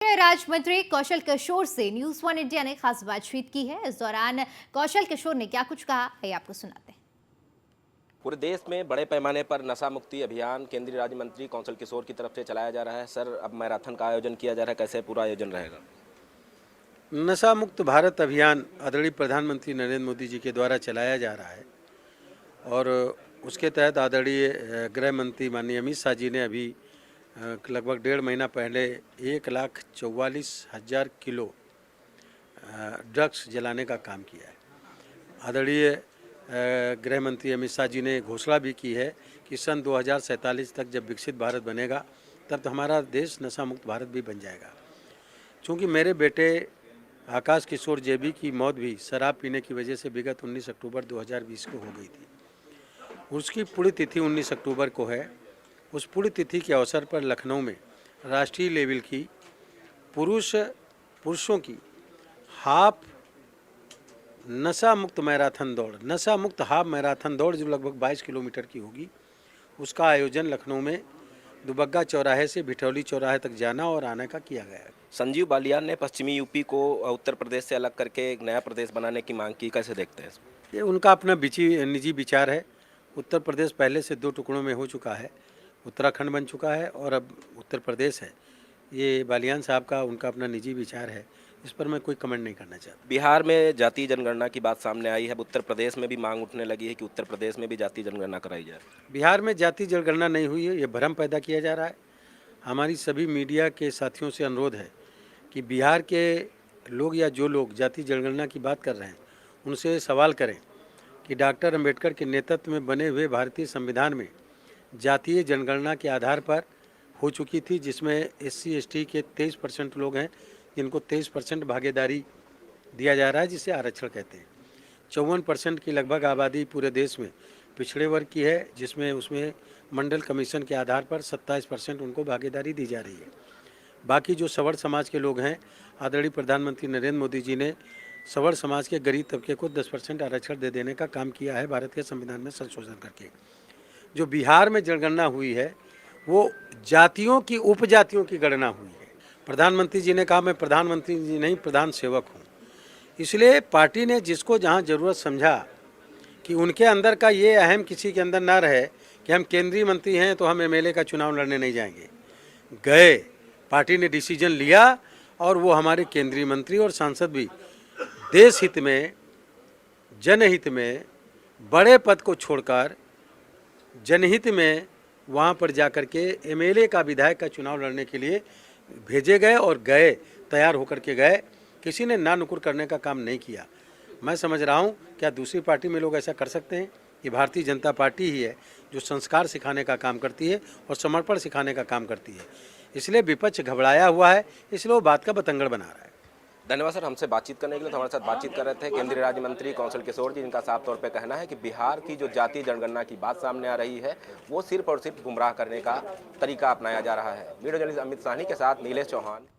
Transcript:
राज्य मंत्री कौशल किशोर से न्यूज वन इंडिया ने खास बातचीत की है। इस दौरान कौशल किशोर ने क्या कुछ कहा, आइए आपको सुनाते हैं। पूरे देश में बड़े पैमाने पर नशा मुक्ति अभियान केंद्रीय राज्य मंत्री कौशल किशोर की तरफ से चलाया जा रहा है। सर, अब मैराथन का आयोजन किया जा रहा है, कैसे पूरा आयोजन रहेगा? नशा मुक्त भारत अभियान आदरणीय प्रधानमंत्री नरेंद्र मोदी जी के द्वारा चलाया जा रहा है और उसके तहत आदरणीय गृह मंत्री माननीय अमित शाह जी ने अभी लगभग 1.5 महीना पहले 1,44,000 किलो ड्रग्स जलाने का काम किया है। आदरणीय गृह मंत्री अमित शाह जी ने घोषणा भी की है कि सन 2047 तक जब विकसित भारत बनेगा तब तो हमारा देश नशा मुक्त भारत भी बन जाएगा। चूँकि मेरे बेटे आकाश किशोर जेबी की मौत भी शराब पीने की वजह से विगत 19 अक्टूबर 2020 को हो गई थी। उसकी पुण्यतिथि 19 अक्टूबर को है। उस पुण्यतिथि के अवसर पर लखनऊ में राष्ट्रीय लेवल की पुरुषों की हाफ नशा मुक्त हाफ मैराथन दौड़ जो लगभग 22 किलोमीटर की होगी, उसका आयोजन लखनऊ में दुबग्गा चौराहे से भिठौली चौराहे तक जाना और आने का किया गया है। संजीव बालियान ने पश्चिमी यूपी को उत्तर प्रदेश से अलग करके एक नया प्रदेश बनाने की मांग की, कैसे देखते हैं? ये उनका अपना निजी विचार है। उत्तर प्रदेश पहले से 2 टुकड़ों में हो चुका है, उत्तराखंड बन चुका है और अब उत्तर प्रदेश है। ये बालियान साहब का उनका अपना निजी विचार है, इस पर मैं कोई कमेंट नहीं करना चाहता। बिहार में जातीय जनगणना की बात सामने आई है, उत्तर प्रदेश में भी मांग उठने लगी है कि उत्तर प्रदेश में भी जातीय जनगणना कराई जाए। बिहार में जातीय जनगणना नहीं हुई है, ये भ्रम पैदा किया जा रहा है। हमारी सभी मीडिया के साथियों से अनुरोध है कि बिहार के लोग या जो लोग जातीय जनगणना की बात कर रहे हैं उनसे सवाल करें कि डॉक्टर अंबेडकर के नेतृत्व में बने हुए भारतीय संविधान में जातीय जनगणना के आधार पर हो चुकी थी, जिसमें SC ST के 23% लोग हैं जिनको 23% भागीदारी दिया जा रहा है, जिसे आरक्षण कहते हैं। 54% की लगभग आबादी पूरे देश में पिछड़े वर्ग की है, जिसमें उसमें मंडल कमीशन के आधार पर 27% उनको भागीदारी दी जा रही है। बाकी जो सवर्ण समाज के लोग हैं, आदरणीय प्रधानमंत्री नरेंद्र मोदी जी ने सवर्ण समाज के गरीब तबके को 10% आरक्षण दे देने का काम किया है भारत के संविधान में संशोधन करके। जो बिहार में जनगणना हुई है वो जातियों की उपजातियों की गणना हुई है। प्रधानमंत्री जी ने कहा मैं प्रधानमंत्री जी नहीं प्रधान सेवक हूँ, इसलिए पार्टी ने जिसको जहाँ ज़रूरत समझा कि उनके अंदर का ये अहम किसी के अंदर ना रहे कि हम केंद्रीय मंत्री हैं तो हम MLA का चुनाव लड़ने नहीं जाएंगे, गए, पार्टी ने डिसीजन लिया और वो हमारे केंद्रीय मंत्री और सांसद भी देश हित में, जनहित में बड़े पद को छोड़कर जनहित में वहाँ पर जाकर के MLA का विधायक का चुनाव लड़ने के लिए भेजे गए और गए, तैयार होकर के गए। किसी ने ना नुकुर करने का काम नहीं किया। मैं समझ रहा हूँ क्या दूसरी पार्टी में लोग ऐसा कर सकते हैं? ये भारतीय जनता पार्टी ही है जो संस्कार सिखाने का काम करती है और समर्पण सिखाने का काम करती है। इसलिए विपक्ष घबराया हुआ है, इसलिए वो बात का बतंगड़ बना रहा है। धन्यवाद सर, हमसे बातचीत करने के लिए। तो हमारे साथ बातचीत कर रहे थे केंद्रीय राज्य मंत्री कौशल किशोर जी, जिनका साफ तौर पे कहना है कि बिहार की जो जातीय जनगणना की बात सामने आ रही है वो सिर्फ और सिर्फ गुमराह करने का तरीका अपनाया जा रहा है। वीडियो जर्नलिस्ट अमित साहनी के साथ नीलेश चौहान।